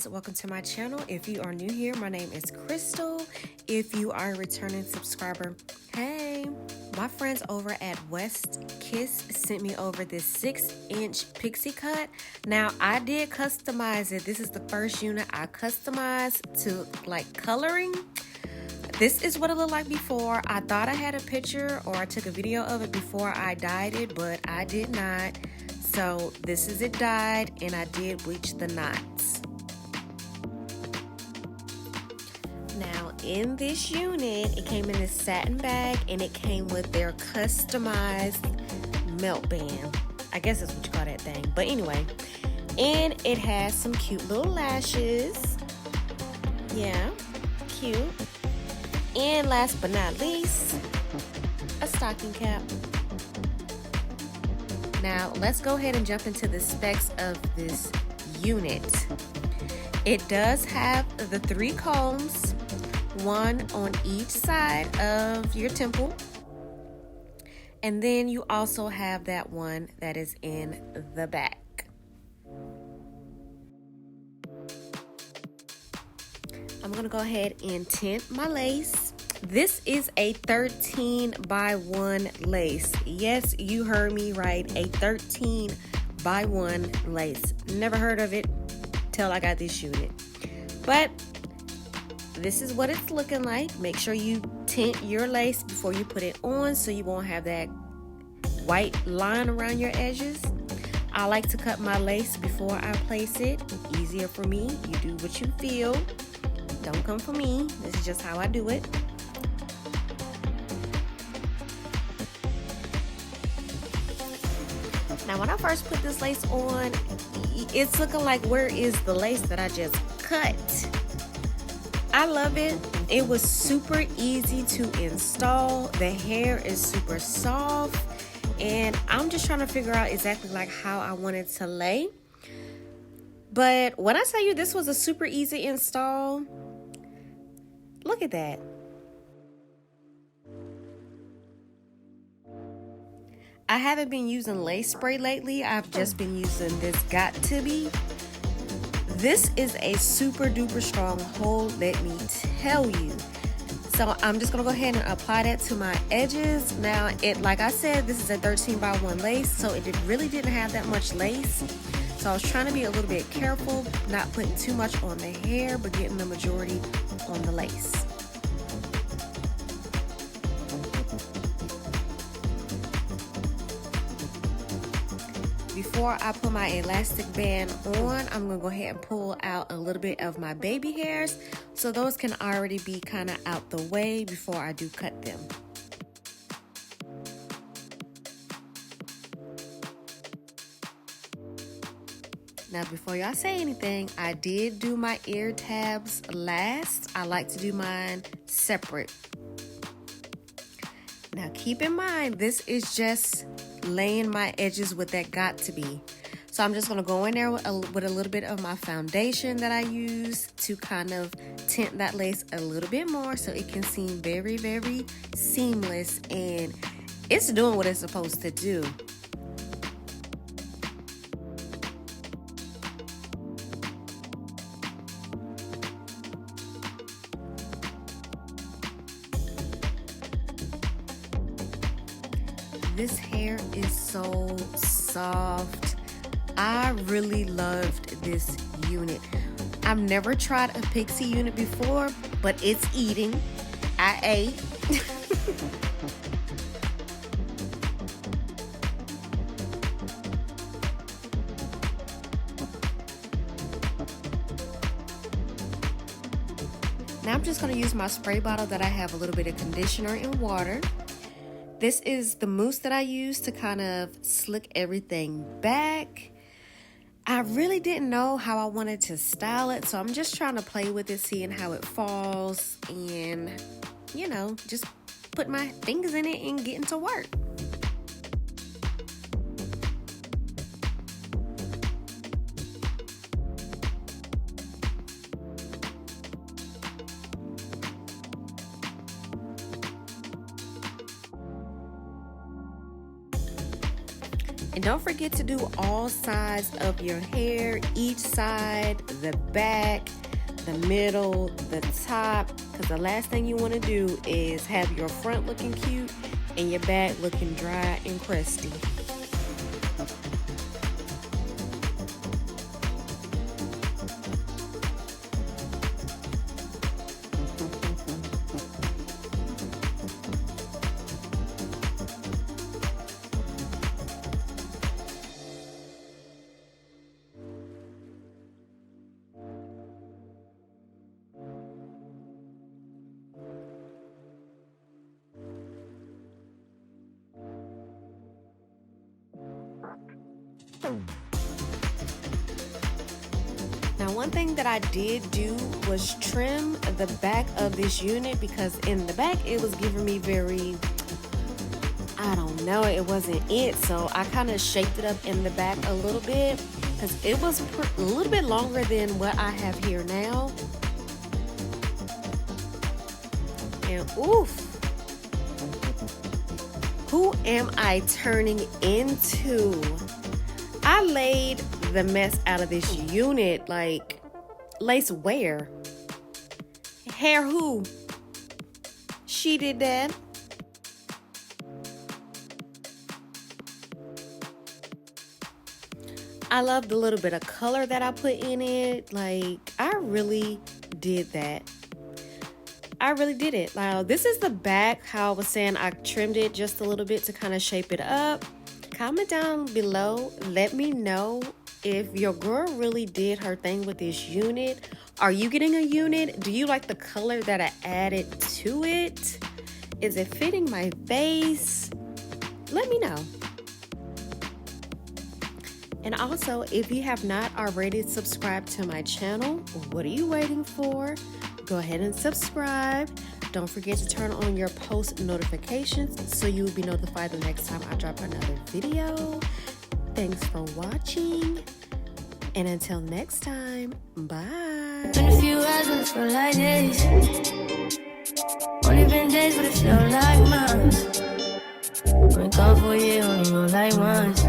friends, welcome to my channel. If you are new here, my name is Crystal. If you are a returning subscriber, hey. My friends over at West Kiss sent me over this 6-inch Pixie cut. Now I did customize it. This is the first unit I customized to like coloring. This is what it looked like before. I thought I had a picture or I took a video of it before I dyed it, but I did not. So this is it dyed, and I did bleach the knots. Now in this unit, it came in this satin bag and it came with their customized melt band. I guess that's what you call that thing. But anyway, and it has some cute little lashes. Yeah, cute. And last but not least, a stocking cap. Now, let's go ahead and jump into the specs of this unit. It does have the 3 combs, one on each side of your temple. And then you also have that one that is in the back. I'm gonna go ahead and tint my lace. This is a 13 by 1 lace. Yes, you heard me right, a 13 by 1 lace. Never heard of it till I got this unit. But this is what it's looking like. Make sure you tint your lace before you put it on so you won't have that white line around your edges. I like to cut my lace before I place it. Easier for me. You do what you feel. Don't come for me. This is just how I do it. Now when I first put this lace on, it's looking like, where is the lace that I just cut? I love it. It was super easy to install. The hair is super soft, and I'm just trying to figure out exactly like how I want it to lay. But when I tell you this was a super easy install, look at that. I haven't been using lace spray lately. I've just been using this Got To Be. This is a super duper strong hold, let me tell you. So I'm just gonna go ahead and apply that to my edges. Now, like I said, this is a 13 by 1 lace, so it really didn't have that much lace. So I was trying to be a little bit careful, not putting too much on the hair, but getting the majority on the lace. Before I put my elastic band on, I'm gonna go ahead and pull out a little bit of my baby hairs so those can already be kind of out the way before I do cut them. Now before y'all say anything, I did do my ear tabs last. I like to do mine separate. Now keep in mind, this is just laying my edges with that Got To Be. So I'm just going to go in there with a little bit of my foundation that I use to kind of tint that lace a little bit more so it can seem very, very seamless, and it's doing what it's supposed to do. This hair is so soft. I really loved this unit. I've never tried a Pixie unit before, but it's eating. I ate. Now I'm just going to use my spray bottle that I have a little bit of conditioner and water. This is the mousse that I use to kind of slick everything back. I really didn't know how I wanted to style it, so I'm just trying to play with it, seeing how it falls, and, you know, just put my fingers in it and getting to work. And don't forget to do all sides of your hair, each side, the back, the middle, the top, because the last thing you want to do is have your front looking cute and your back looking dry and crusty. Now, one thing that I did do was trim the back of this unit, because in the back it was giving me very, I don't know, it wasn't it. So I kind of shaped it up in the back a little bit because it was a little bit longer than what I have here now. And oof, who am I turning into? I laid the mess out of this unit. Like, lace where? Hair who? She did that. I love the little bit of color that I put in it. Like, I really did that. I really did it. Now, this is the back. How I was saying I trimmed it just a little bit to kind of shape it up. Comment down below. Let me know if your girl really did her thing with this unit. Are you getting a unit? Do you like the color that I added to it? Is it fitting my face? Let me know. And also, if you have not already subscribed to my channel, what are you waiting for? Go ahead and subscribe. Don't forget to turn on your post notifications so you will be notified the next time I drop another video. Thanks for watching. And until next time, bye. Been a few hours when it feel like days. Only been days but it feel like months. Been gone for a year, only roll like once.